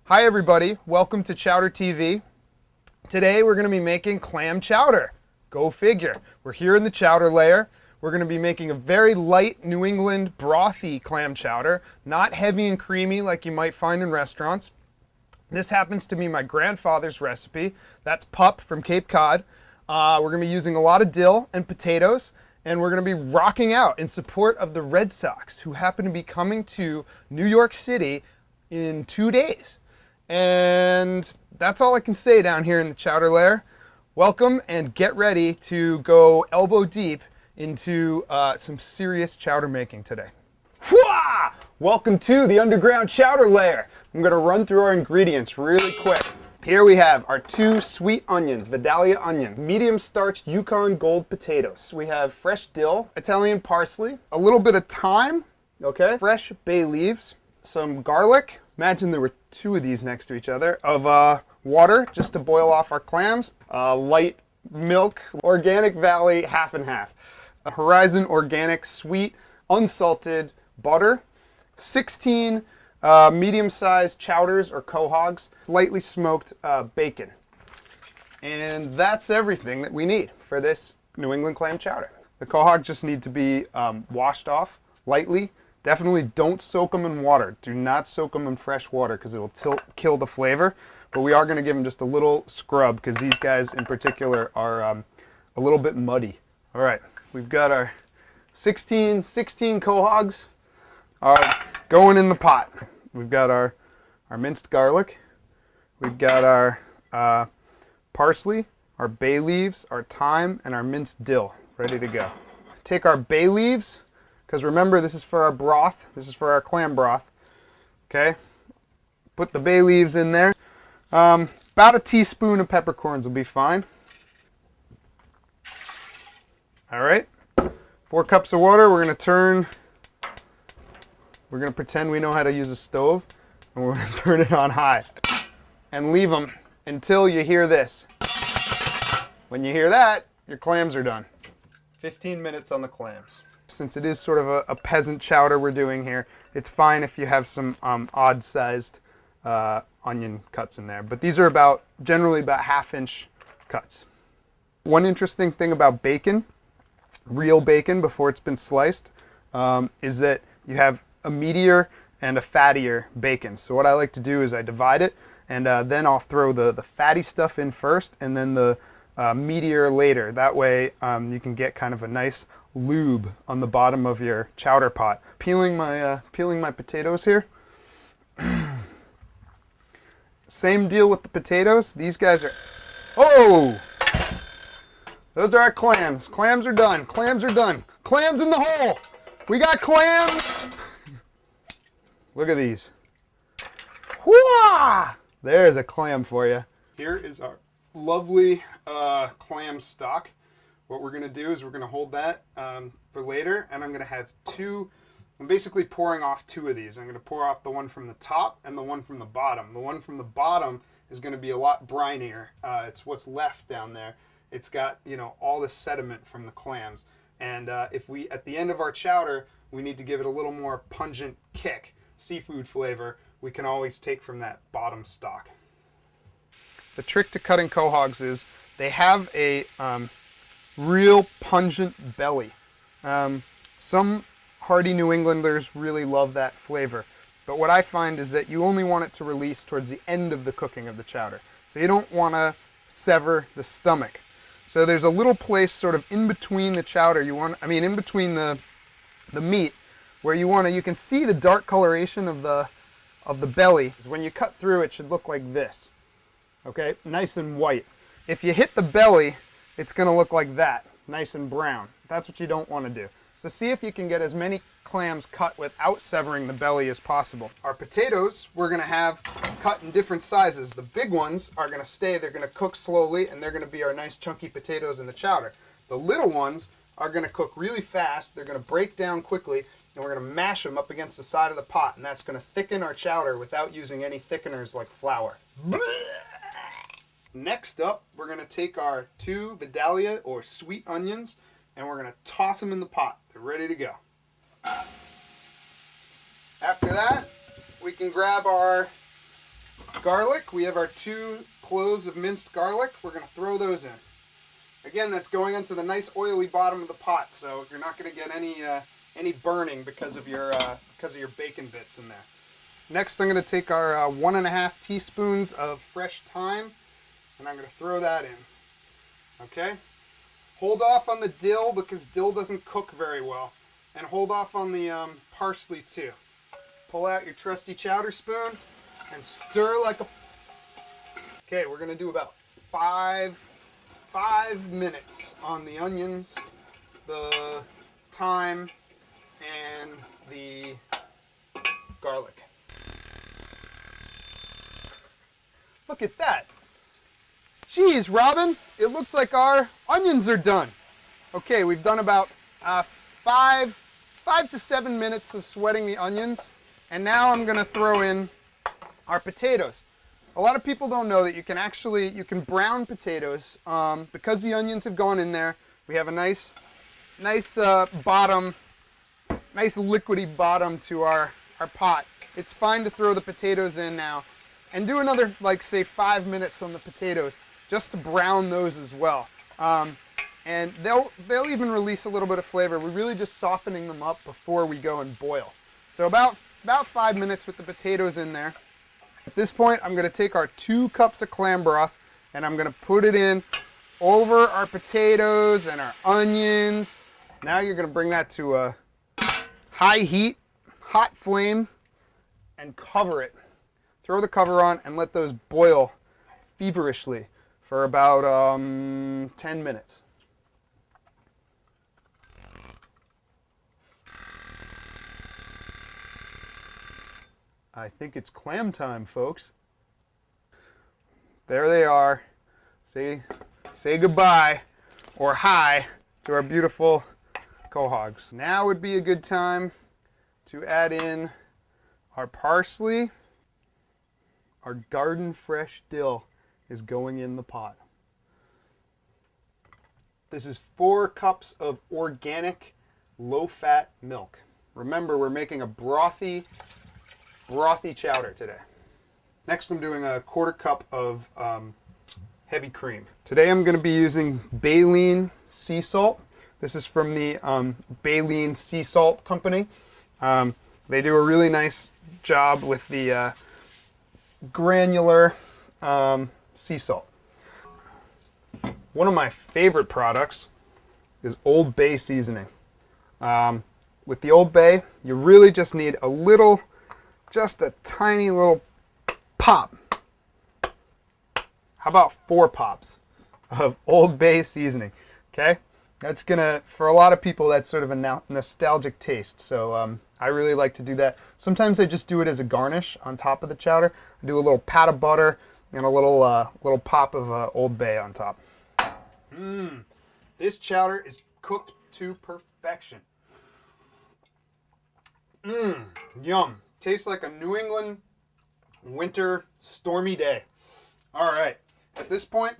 Hi everybody, welcome to Chowder TV. Today we're going to be making clam chowder. Go figure. We're here in the chowder layer. We're going to be making a very light New England brothy clam chowder, not heavy and creamy like you might find in restaurants. This happens to be my grandfather's recipe. That's Pup from Cape Cod. We're going to be using a lot of dill and potatoes, and we're going to be rocking out in support of the Red Sox, who happen to be coming to New York City in 2 days. And that's all I can say down here in the chowder layer. Welcome, and get ready to go elbow deep into some serious chowder making today. Hwah! Welcome to the underground chowder layer. I'm going to run through our ingredients really quick. Here we have our 2 sweet onions, Vidalia onion, medium starched Yukon Gold potatoes. We have fresh dill, Italian parsley, a little bit of thyme, okay, fresh bay leaves, some garlic. Imagine there were 2 of these next to each other, of water just to boil off our clams, light milk, Organic Valley half and half, Horizon Organic sweet unsalted butter, 16 medium-sized chowders or quahogs, slightly smoked bacon. And that's everything that we need for this New England clam chowder. The quahogs just need to be washed off lightly. Definitely don't soak them in water. Do not soak them in fresh water because it will kill the flavor. But we are going to give them just a little scrub because these guys in particular are a little bit muddy. All right, we've got our 16 quahogs going in the pot. We've got our minced garlic. We've got our parsley, our bay leaves, our thyme, and our minced dill ready to go. Take our bay leaves, because remember, this is for our broth. This is for our clam broth. Okay? Put the bay leaves in there. About a teaspoon of peppercorns will be fine. All right. 4 cups of water. We're going to pretend we know how to use a stove, and we're going to turn it on high and leave them until you hear this. When you hear that, your clams are done. 15 minutes on the clams. Since it is sort of a peasant chowder we're doing here, it's fine if you have some odd-sized onion cuts in there. But these are generally about ½ cuts. One interesting thing about bacon, real bacon before it's been sliced, is that you have a meatier and a fattier bacon. So what I like to do is I divide it, and then I'll throw the fatty stuff in first and then the meatier later. That way you can get kind of a nice lube on the bottom of your chowder pot. Peeling my potatoes here. Same deal with the potatoes. These guys are, oh! Those are our clams. Clams are done. Clams are done. Clams in the hole. We got clams. Look at these. Whoa! There's a clam for you. Here is our lovely clam stock. What we're going to do is we're going to hold that for later, and I'm going to have 2. I'm basically pouring off 2 of these. I'm going to pour off the one from the top and the one from the bottom. The one from the bottom is going to be a lot brinier. It's what's left down there. It's got, you know, all the sediment from the clams. And if we, at the end of our chowder, we need to give it a little more pungent kick, seafood flavor, we can always take from that bottom stock. The trick to cutting quahogs is they have a real pungent belly. Some hardy New Englanders really love that flavor. But what I find is that you only want it to release towards the end of the cooking of the chowder. So you don't want to sever the stomach. So there's a little place sort of in between the chowder, in between the meat, where you can see the dark coloration of the belly. When you cut through, it should look like this. Okay, nice and white. If you hit the belly, it's going to look like that, nice and brown. That's what you don't want to do. So see if you can get as many clams cut without severing the belly as possible. Our potatoes, we're going to have cut in different sizes. The big ones are going to stay, they're going to cook slowly, and they're going to be our nice chunky potatoes in the chowder. The little ones are going to cook really fast, they're going to break down quickly, and we're going to mash them up against the side of the pot, and that's going to thicken our chowder without using any thickeners like flour. Next up, we're going to take our 2 Vidalia or sweet onions, and we're going to toss them in the pot. They're ready to go. After that, we can grab our garlic. We have our 2 cloves of minced garlic. We're going to throw those in. Again, that's going into the nice oily bottom of the pot, so you're not going to get any burning because of your bacon bits in there. Next, I'm going to take our 1½ teaspoons of fresh thyme, and I'm going to throw that in. Okay? Hold off on the dill because dill doesn't cook very well, and hold off on the parsley too. Pull out your trusty chowder spoon and stir like a... Okay, we're going to do about 5 minutes on the onions, the thyme, and the garlic. Look at that. Geez, Robin, it looks like our onions are done. Okay, we've done about 5 to 7 minutes of sweating the onions, and now I'm going to throw in our potatoes. A lot of people don't know that you can brown potatoes because the onions have gone in there. We have a nice bottom, nice liquidy bottom to our pot. It's fine to throw the potatoes in now and do another, like, say 5 minutes on the potatoes just to brown those as well. And they'll even release a little bit of flavor. We're really just softening them up before we go and boil. So about 5 minutes with the potatoes in there. At this point, I'm going to take our 2 cups of clam broth and I'm going to put it in over our potatoes and our onions. Now you're going to bring that to a high heat, hot flame, and cover it. Throw the cover on and let those boil feverishly for about 10 minutes. I think it's clam time, folks. There they are. Say goodbye or hi to our beautiful quahogs. Now would be a good time to add in our parsley. Our garden fresh dill is going in the pot. This is 4 cups of organic low-fat milk. Remember, we're making a brothy chowder today. Next, I'm doing a 1/4 cup of heavy cream. Today I'm going to be using Baleen sea salt. This is from the Baleen Sea Salt Company. They do a really nice job with the granular sea salt. One of my favorite products is Old Bay seasoning. With the Old Bay, you really just need a little, just a tiny little pop. How about 4 pops of Old Bay seasoning? Okay, that's gonna, for a lot of people, that's sort of a nostalgic taste. So I really like to do that. Sometimes I just do it as a garnish on top of the chowder. I do a little pat of butter and a little pop of Old Bay on top. This chowder is cooked to perfection. Yum. Tastes like a New England winter stormy day. All right, at this point,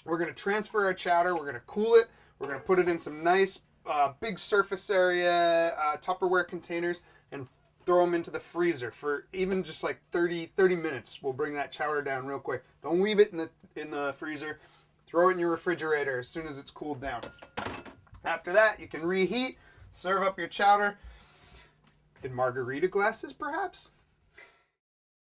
we're going to transfer our chowder. We're going to cool it. We're going to put it in some nice big surface area Tupperware containers and throw them into the freezer for even just like 30 minutes. We'll bring that chowder down real quick. Don't leave it in the freezer. Throw it in your refrigerator as soon as it's cooled down. After that, you can reheat, serve up your chowder in margarita glasses, perhaps.